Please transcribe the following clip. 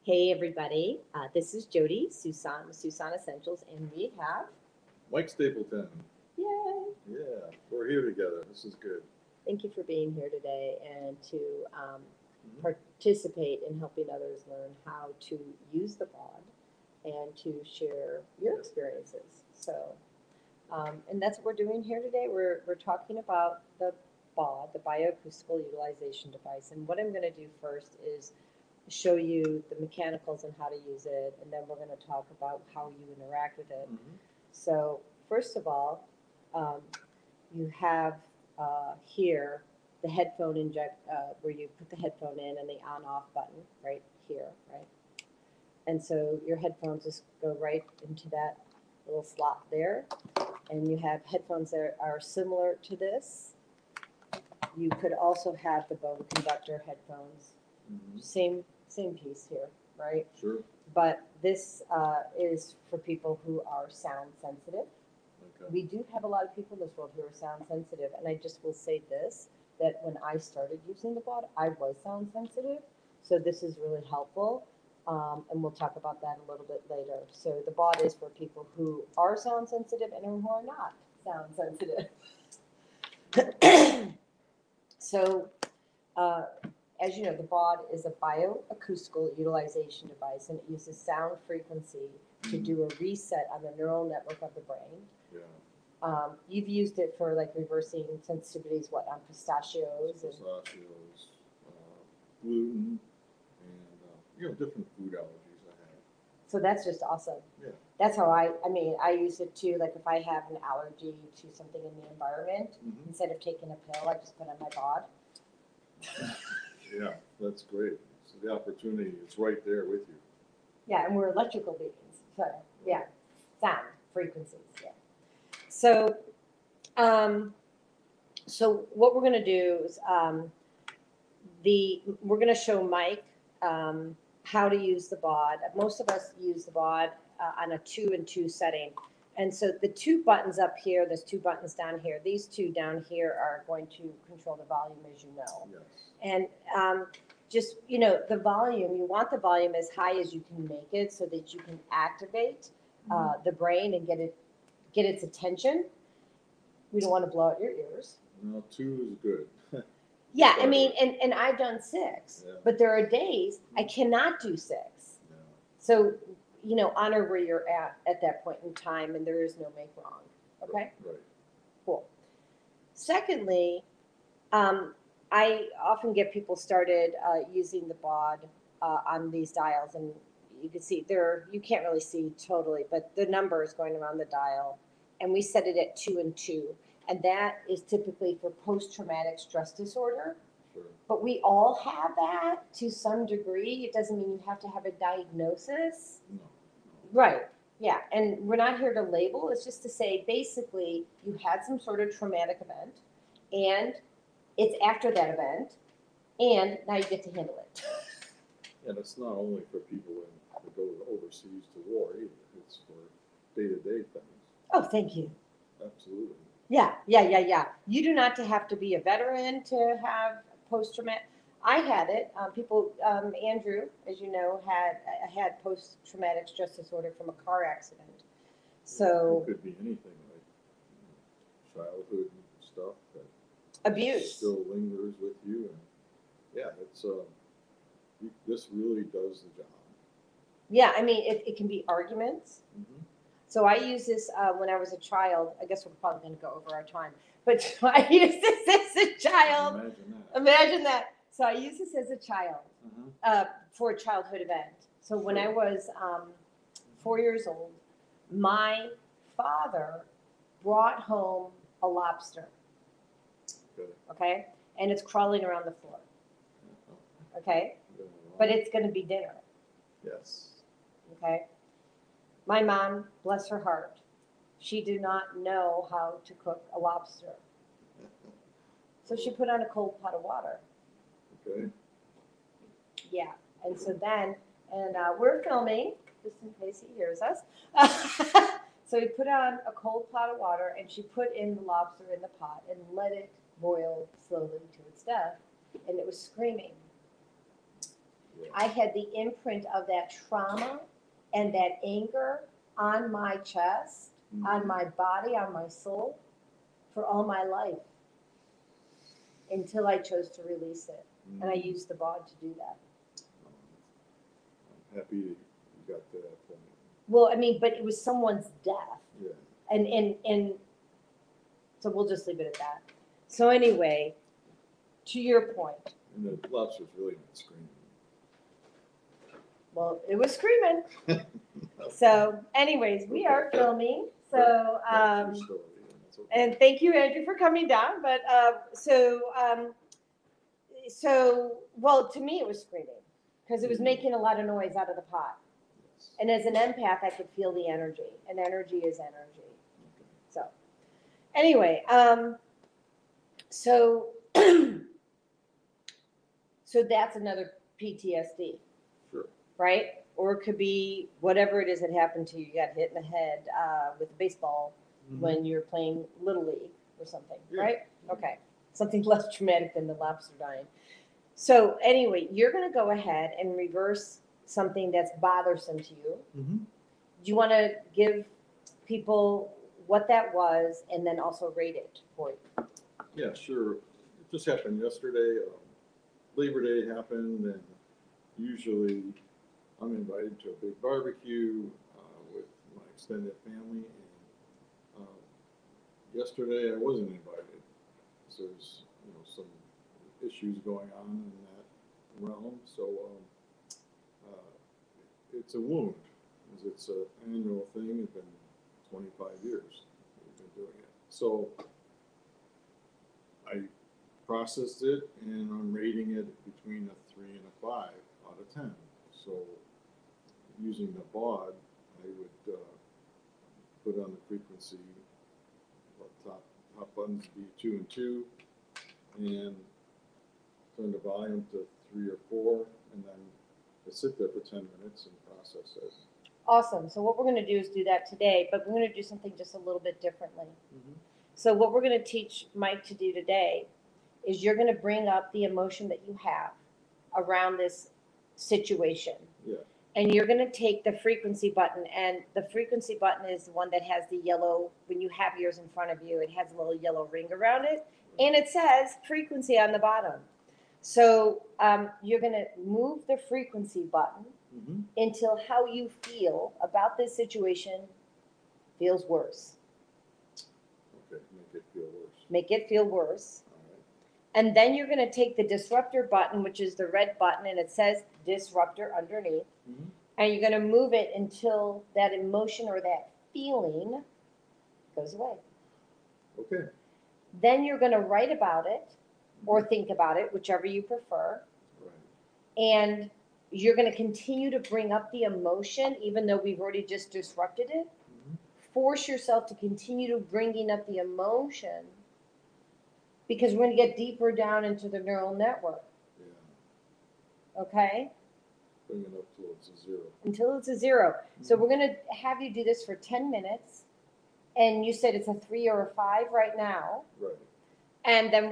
Hey everybody, this is Jodi, Susan with Susan Essentials, and we have, Mike Stapleton. yay! Yeah, we're here together. This is good. Thank you for being here today and to Mhm. participate in helping others learn how to use the BAUD and to share your experiences. So, and that's what we're doing here today. We're talking about the BAUD, the Bioacoustical Utilization Device, and what I'm going to do first is show you the mechanicals and how to use it, and then we're going to talk about how you interact with it. Mhm. So first of all, um, you have here the headphone inject where you put the headphone in and the on-off button right here, right? And so your headphones just go right into that little slot there, and you have headphones that are similar to this. You could also have the bone conductor headphones, Mhm. same piece here, right? Sure. But this is for people who are sound sensitive. Okay. We do have a lot of people in this world who are sound sensitive, and I just will say this, that when I started using the BOD, I was sound sensitive, so this is really helpful, and we'll talk about that a little bit later. So the BOD is for people who are sound sensitive and who are not sound sensitive. So, as you know, the BAUD is a bioacoustical utilization device, and it uses sound frequency to do a reset on the neural network of the brain. Yeah. You've used it for like reversing sensitivities, what, on pistachios? Pistachios, gluten, and different food allergies I have. So that's just awesome. Yeah. That's how I use it too. Like if I have an allergy to something in the environment, Mhm. instead of taking a pill, I just put on my BOD. Yeah, that's great. So the opportunity is right there with you. Yeah, and we're electrical beings. So yeah, sound frequencies. Yeah. So, so what we're going to do is we're going to show Mike how to use the BOD. Most of us use the BOD on a 2 and 2 setting. And so the two buttons up here, there's two buttons down here. These two down here are going to control the volume, as you know. Yes. And just, the volume, you want the volume as high as you can make it so that you can activate the brain and get its attention. We don't want to blow out your ears. No, 2 is good. Yeah, I mean, and I've done 6, Yeah. but there are days I cannot do 6. Yeah. So, honor where you're at that point in time, and there is no make wrong. Okay? Right. Cool. Secondly, I often get people started using the BOD on these dials, and you can see you can't really see totally, but the number is going around the dial, and we set it at 2 and 2. And that is typically for post-traumatic stress disorder. Sure. But we all have that to some degree. It doesn't mean you have to have a diagnosis. No. Right. Yeah. And we're not here to label. It's just to say basically you had some sort of traumatic event, and it's after that event, and now you get to handle it. And it's not only for people that go overseas to war either. It's for day-to-day things. Oh, thank you. Absolutely. Yeah. You do not have to be a veteran to have post-traumatic. I had it. Andrew, as you know, had post-traumatic stress disorder from a car accident. So it could be anything like childhood stuff that abuse still lingers with you, and yeah, it's this really does the job. Yeah, I mean, it can be arguments. Mm-hmm. So I used this when I was a child. I guess we're probably going to go over our time, but I used this as a child. Imagine that. So I used this as a child for a childhood event. So when I was 4 years old, my father brought home a lobster. Good. Okay, and it's crawling around the floor. Okay, but it's going to be dinner. Yes. Okay. My mom, bless her heart, she did not know how to cook a lobster. So she put on a cold pot of water. Okay. Yeah. And so then, we're filming, just in case he hears us. So he put on a cold pot of water, and she put in the lobster in the pot and let it boil slowly to its death. And it was screaming. Yeah. I had the imprint of that trauma and that anger on my chest, on my body, on my soul for all my life until I chose to release it. And I used the BAUD to do that. I'm happy you got to that point. Well, I mean, but it was someone's death. Yeah. And so we'll just leave it at that. So anyway, to your point. And the lobster's really not screaming. Well, it was screaming. So anyways, we are filming. So, That's your story, and that's okay. and thank you, Andrew, for coming down. But, well, to me, it was screaming because it was making a lot of noise out of the pot. Yes. And as an empath, I could feel the energy, and energy is energy. Okay. So, anyway, so that's another PTSD, Sure. right? Or it could be whatever it is that happened to you. You got hit in the head with a baseball when you're playing Little League or something, right? Okay. Something less traumatic than the lobster dying. So anyway, you're going to go ahead and reverse something that's bothersome to you. Mm-hmm. Do you want to give people what that was and then also rate it for you? Yeah, sure. It just happened yesterday. Labor Day happened, and usually I'm invited to a big barbecue with my extended family. And yesterday I wasn't invited. So there's some issues going on in that realm. So it's a wound. It's an annual thing. It's been 25 years we've been doing it. So I processed it, and I'm rating it between a 3 and a 5 out of 10. So using the BAUD, I would put on the frequency, top buttons be 2 and 2, and turn the volume to 3 or 4, and then I sit there for 10 minutes and process it. Awesome. So what we're going to do is do that today, but we're going to do something just a little bit differently. Mm-hmm. So what we're going to teach Mike to do today is you're going to bring up the emotion that you have around this situation. Yeah. And you're going to take the frequency button, and the frequency button is the one that has the yellow, when you have yours in front of you, it has a little yellow ring around it, and it says frequency on the bottom. So you're going to move the frequency button until how you feel about this situation feels worse. Okay, make it feel worse. Make it feel worse. All right. And then you're going to take the disruptor button, which is the red button, and it says disruptor underneath. And you're going to move it until that emotion or that feeling goes away. Okay. Then you're going to write about it or think about it, whichever you prefer. Right. And you're going to continue to bring up the emotion, even though we've already just disrupted it. Force yourself to continue to bringing up the emotion, because we're going to get deeper down into the neural network. Yeah. Okay? Bring it up till it's a 0. Until it's a 0. So we're going to have you do this for 10 minutes. And you said it's a 3 or a 5 right now. Right. And then we're